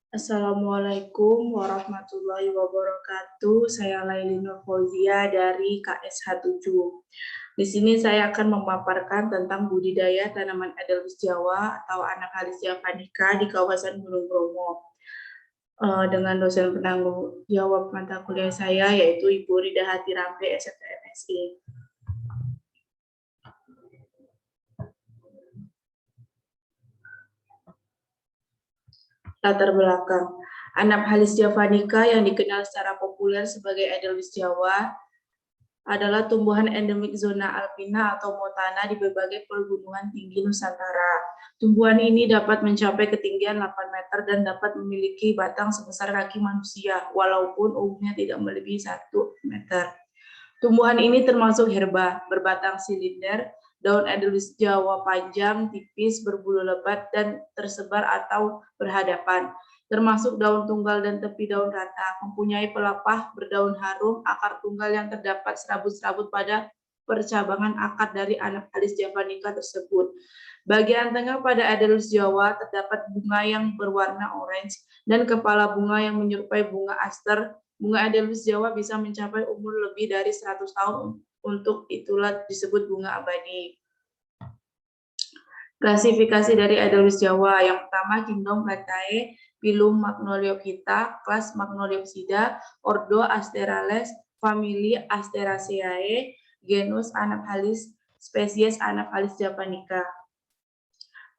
Assalamualaikum warahmatullahi wabarakatuh. Saya Laili Nur Fauzia dari KSH 7. Di sini saya akan memaparkan tentang budidaya tanaman Adelwis Jawa atau Anaphalis javanica di kawasan Gunung Bromo. Dengan dosen penanggung jawab mata kuliah saya yaitu Ibu Rida Hati Rambe, SMT MSI. Latar belakang. Anaphalis javanica yang dikenal secara populer sebagai Adelwis Jawa adalah tumbuhan endemik zona alpina atau montana di berbagai pergunungan tinggi Nusantara. Tumbuhan ini dapat mencapai ketinggian 8 meter dan dapat memiliki batang sebesar kaki manusia, walaupun umumnya tidak melebihi 1 meter. Tumbuhan ini termasuk herba, berbatang silinder, daun Adelwis Jawa panjang, tipis, berbulu lebat, dan tersebar atau berhadapan. Termasuk daun tunggal dan tepi daun rata, mempunyai pelapah berdaun harum, akar tunggal yang terdapat serabut-serabut pada percabangan akar dari Anaphalis javanica tersebut. Bagian tengah pada Adelwis Jawa terdapat bunga yang berwarna orange dan kepala bunga yang menyerupai bunga aster. Bunga Adelwis Jawa bisa mencapai umur lebih dari 100 tahun, untuk itulah disebut bunga abadi. Klasifikasi dari Adelwis Jawa, yang pertama Kingdom Plantae, Phylum Magnoliophyta, kelas Magnoliopsida, ordo Asterales, famili Asteraceae, genus Anaphalis, spesies Anaphalis javanica.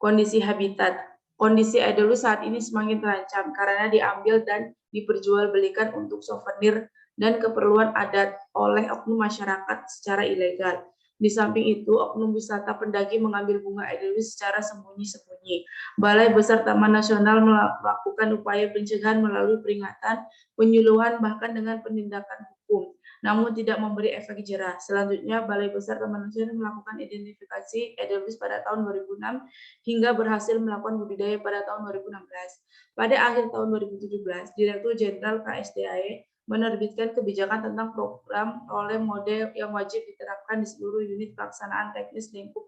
Kondisi habitat. Kondisi Adelwis saat ini semakin terancam karena diambil dan diperjualbelikan untuk souvenir dan keperluan adat oleh oknum masyarakat secara ilegal. Di samping itu, oknum wisata pendaki mengambil bunga Adelwis secara sembunyi-sembunyi. Balai Besar Taman Nasional melakukan upaya pencegahan melalui peringatan, penyuluhan, bahkan dengan penindakan hukum, namun tidak memberi efek jerah. Selanjutnya, Balai Besar Taman Nasional melakukan identifikasi Adelwis pada tahun 2006 hingga berhasil melakukan budidaya pada tahun 2016. Pada akhir tahun 2017, Direktur Jenderal KSDAE menerbitkan kebijakan tentang program role model yang wajib diterapkan di seluruh unit pelaksanaan teknis lingkup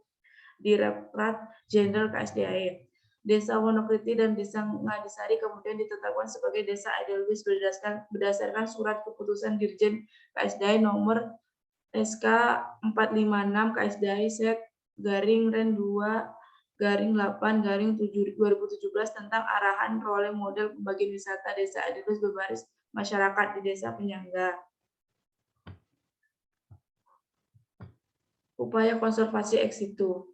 Direktorat Jenderal KSDAE. Desa Wonokriti dan Desa Ngadisari kemudian ditetapkan sebagai Desa Adelwis berdasarkan surat keputusan Dirjen KSDAE nomor SK 456 KSDAE Set garing Ren 2 garing 8 garing 7 2017 tentang arahan role model pembagian wisata Desa Adelwis berbasis masyarakat di desa penyangga. Upaya konservasi ex situ.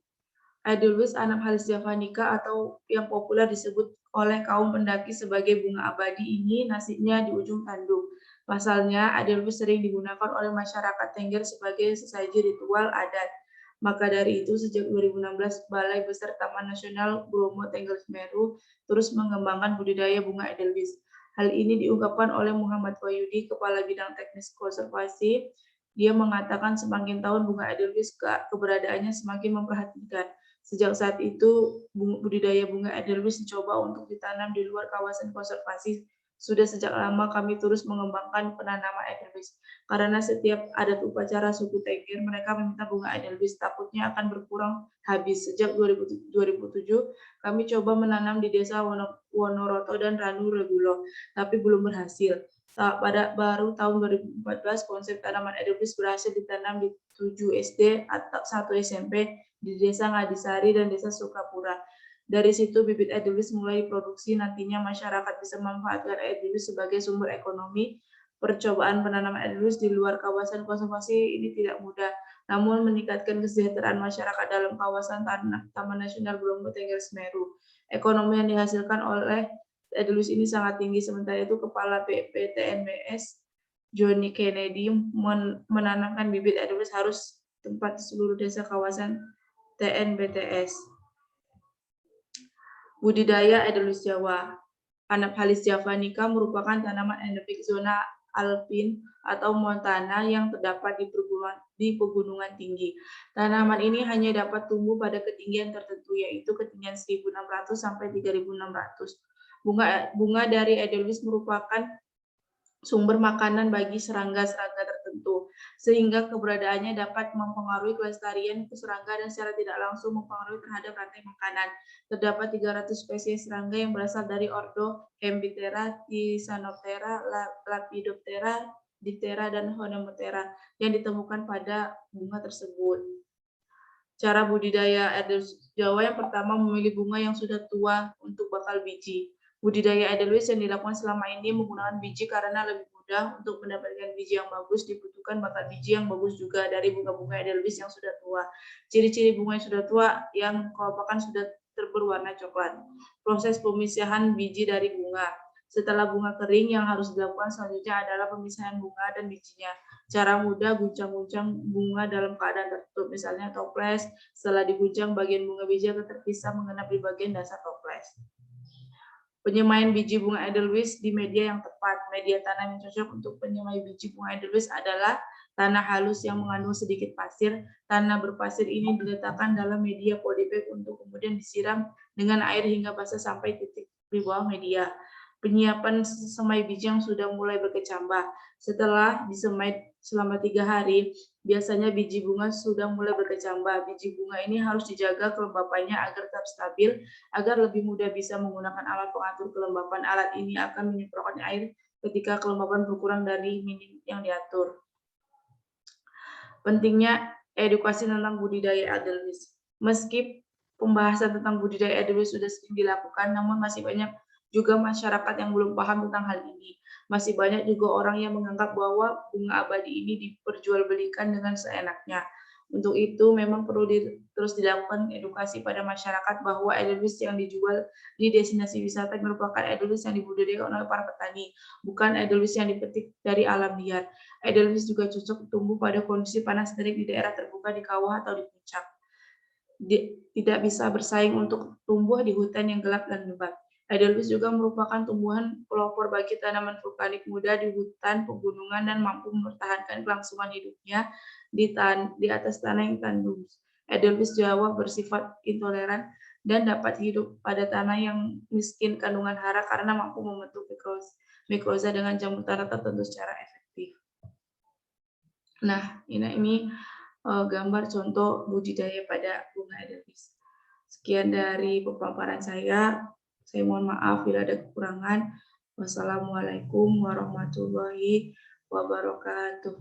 Adelwis Anaphalis javanica atau yang populer disebut oleh kaum pendaki sebagai bunga abadi ini nasibnya di ujung tanduk. Pasalnya, Adelwis sering digunakan oleh masyarakat Tengger sebagai sesaji ritual adat. Maka dari itu, sejak 2016, Balai Besar Taman Nasional Bromo Tengger Semeru terus mengembangkan budidaya bunga Adelwis. Hal ini diungkapkan oleh Muhammad Wahyudi, Kepala Bidang Teknis Konservasi. Dia mengatakan semakin tahun bunga Adelwis keberadaannya semakin memperhatikan. Sejak saat itu, budidaya bunga Adelwis dicoba untuk ditanam di luar kawasan konservasi. Sudah sejak lama kami terus mengembangkan penanaman Edelweiss. Karena setiap adat upacara suku Tengger, mereka meminta bunga Edelweiss, takutnya akan berkurang habis. Sejak 2007, kami coba menanam di desa Wonoroto dan Ranu Regulo, tapi belum berhasil. Pada baru tahun 2014, konsep tanaman Edelweiss berhasil ditanam di 7 SD atau 1 SMP di Desa Ngadisari dan Desa Sukapura. Dari situ bibit Adelwis mulai diproduksi, nantinya masyarakat bisa memanfaatkan Adelwis sebagai sumber ekonomi. Percobaan penanaman Adelwis di luar kawasan konservasi ini tidak mudah, namun meningkatkan kesejahteraan masyarakat dalam kawasan Taman Nasional Bromo Tengger Semeru. Ekonomi yang dihasilkan oleh Adelwis ini sangat tinggi, sementara itu Kepala PTNBS Johnny Kennedy menanamkan bibit Adelwis harus tempat di seluruh desa kawasan TNBTS. Budidaya Adelwis Jawa. Anaphalis javanica merupakan tanaman endemik zona alpin atau montana yang terdapat di pegunungan tinggi. Tanaman ini hanya dapat tumbuh pada ketinggian tertentu, yaitu ketinggian 1.600 sampai 3.600. Bunga dari Adelwis merupakan sumber makanan bagi serangga-serangga tertentu tertentu, sehingga keberadaannya dapat mempengaruhi kelestarian serangga dan secara tidak langsung mempengaruhi terhadap rantai makanan. Terdapat 300 spesies serangga yang berasal dari ordo Hemiptera, Thysanoptera, Lepidoptera, Diptera, dan Honeoptera yang ditemukan pada bunga tersebut. Cara budidaya Edelweiss Jawa yang pertama, memilih bunga yang sudah tua untuk bakal biji. Budidaya Edelweiss yang dilakukan selama ini menggunakan biji karena lebih mudah untuk mendapatkan biji yang bagus. Dibutuhkan bakal biji yang bagus juga dari bunga-bunga Edelweiss yang sudah tua. Ciri-ciri bunga yang sudah tua yang kelopakan sudah berwarna coklat. Proses pemisahan biji dari bunga. Setelah bunga kering, yang harus dilakukan selanjutnya adalah pemisahan bunga dan bijinya. Cara mudah, guncang-guncang bunga dalam keadaan tertutup, misalnya toples. Setelah diguncang, bagian bunga biji akan terpisah mengenap di bagian dasar toples. Penyemaian biji bunga Edelweiss di media yang tepat. Media tanam yang cocok untuk penyemai biji bunga Edelweiss adalah tanah halus yang mengandung sedikit pasir. Tanah berpasir ini diletakkan dalam media polybag untuk kemudian disiram dengan air hingga basah sampai titik di bawah media. Penyiapan semai biji yang sudah mulai berkecambah. Setelah disemai selama 3 hari, biasanya biji bunga sudah mulai berkecambah. Biji bunga ini harus dijaga kelembapannya agar tetap stabil, agar lebih mudah bisa menggunakan alat pengatur kelembapan. Alat ini akan menyemprotkan air ketika kelembapan berkurang dari minim yang diatur. Pentingnya edukasi tentang budidaya Edelweiss. Meski pembahasan tentang budidaya Edelweiss sudah sering dilakukan, namun masih banyak juga masyarakat yang belum paham tentang hal ini. Masih banyak juga orang yang menganggap bahwa bunga abadi ini diperjualbelikan dengan seenaknya. Untuk itu memang perlu terus dilakukan edukasi pada masyarakat bahwa Edelweiss yang dijual di destinasi wisata merupakan Edelweiss yang dibudidayakan oleh para petani, bukan Edelweiss yang dipetik dari alam liar. Edelweiss juga cocok tumbuh pada kondisi panas terik di daerah terbuka di kawah atau di puncak. Tidak bisa bersaing untuk tumbuh di hutan yang gelap dan lebat. Edelweiss juga merupakan tumbuhan pelopor bagi tanaman vulkanik muda di hutan pegunungan dan mampu mempertahankan kelangsungan hidupnya di atas tanah yang tandus. Edelweiss Jawa bersifat intoleran dan dapat hidup pada tanah yang miskin kandungan hara karena mampu membentuk mikroza dengan jamur tanah tertentu secara efektif. Nah, ini gambar contoh budidaya pada bunga Edelweiss. Sekian dari pemaparan saya. Saya mohon maaf bila ada kekurangan. Wassalamualaikum warahmatullahi wabarakatuh.